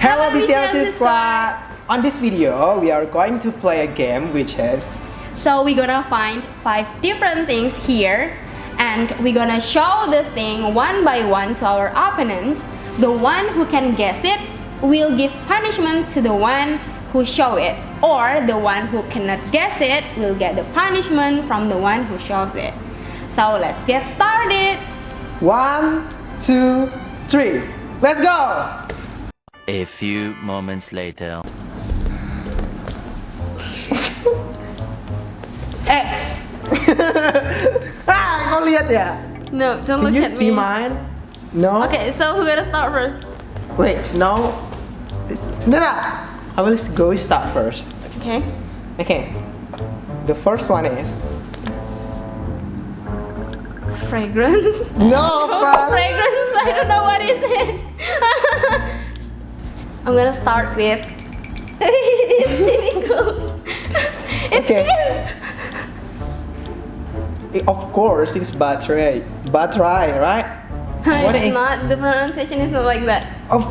Hello BCLC squad! On this video, we are going to play a game which is... So we're gonna find 5 different things here and we're gonna show the thing one by one to our opponent. The one who can guess it will give punishment to the one who show it, or the one who cannot guess it will get the punishment from the one who shows it. So let's get started! 1, 2, 3, let's go! A few moments later. Kau lihat ya? No, don't Can look you at see me. mine? No? Okay, so who gonna start first? Wait, no. No. I will go start first. Okay. Okay. The first one is... Fragrance? No, Fragrance, I don't know what is it. I'm gonna start with... It's Okay. this! Of course, it's battery. Battery, right? What It's is- not, the pronunciation is not like that. Of...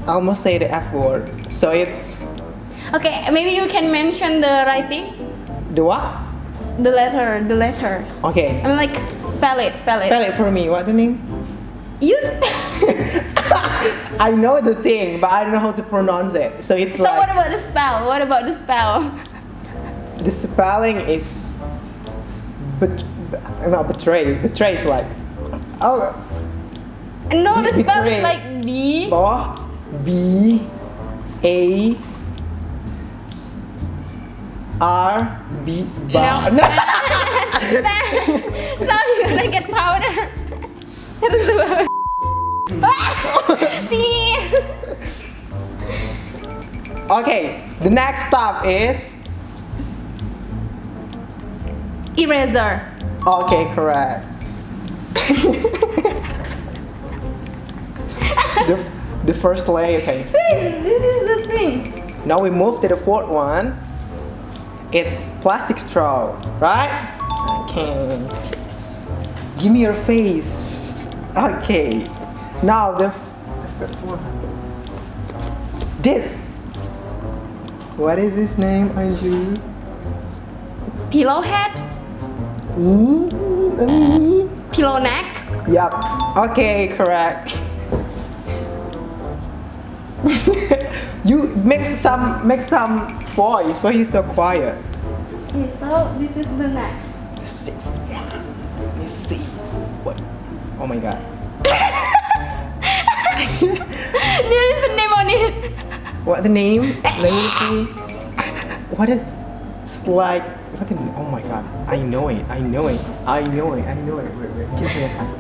I almost say the F word. So it's... Okay, maybe you can mention the writing? The what? The letter. Okay. I mean like, spell it. Spell it for me. What's the name? You spell. I know the thing, but I don't know how to pronounce it. So it's So like... what about the spell? What about the spell? The spelling is... not betray. Betray is like... Oh... No, the spell Betray. is like B. Oh, B A R B No. No. So you're gonna get powder. Okay, the next stop is... Eraser. Okay, correct. the first layer, okay. Wait, this is the thing. Now we move to the fourth one. It's plastic straw, right? Okay. Give me your face. Okay. Now the fifth one. This. What is his name, Anju? Pillow head. Pillow neck. Yup. Okay, correct. You make some voice. Why are you so quiet? Okay, so this is the next. The sixth one. Let me see. What? Oh my god. There is a name on it. What the name? Let me see. What is? It's like. What the? Oh my god. I know it. Wait. Give me a time.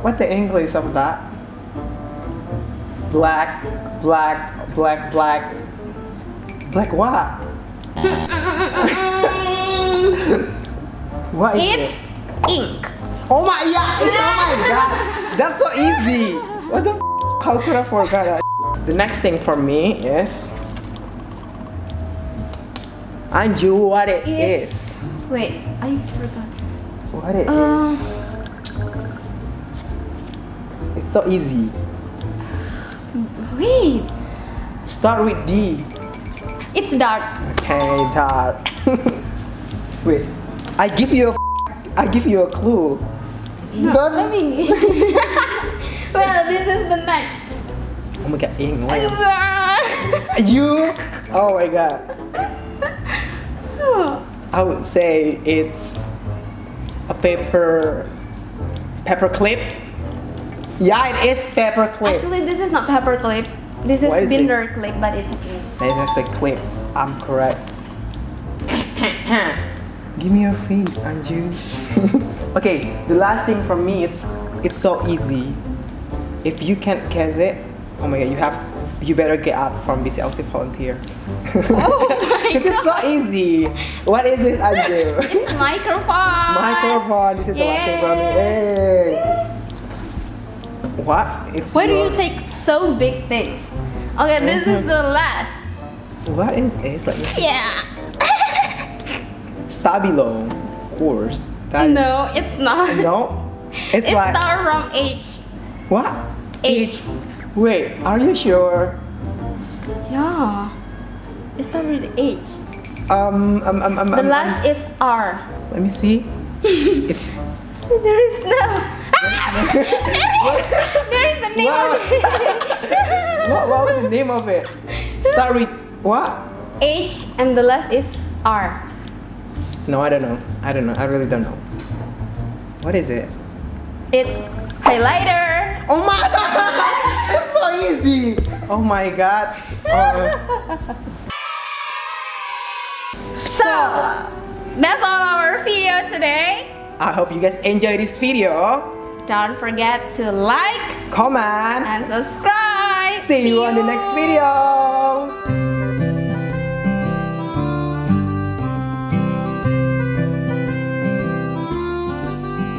What the English of that? Black what? What is It's it? ink. Oh my god! That's so easy! What the f? How could I forget that? The next thing for me is... Anju, what it is? Wait, I forgot. What it is? It's so easy. Wait. Start with D. It's dark. Okay, dark. Wait, I give you a clue. No, Don't- let me. Well, this is the next. Oh my god, ing. You? Oh my god. I would say it's a paper clip. Yeah, it is paper clip. Actually, this is not paper clip. This What is is it? binder clip, but it's okay. That is a clip. I'm correct. Give me your face, Anju. Okay, the last thing from me, it's so easy. If you can't guess it, oh my god, you better get out from BCLC volunteer. Oh my Because it's so easy. What is this, Anju? It's microphone. Microphone. This is the last thing from me. Hey. What? It's Why do your- you take so big things? Okay, this is the last. What is it? Like Yeah. Stabilo, of course. That- No, it's not. No? It's It like starts from H. what? H. Wait, are you sure? Yeah. It starts with H. The last is R. Let me see. It's There is no. There is the name Wow. of it. what was the name of it? Start with what? H and the last is R. No, I don't know. I really don't know. What is it? It's highlighter. Oh my god! It's so easy! Oh my god. So, that's all our video today. I hope you guys enjoy this video. Don't forget to like Comment. and subscribe. See you on the next video.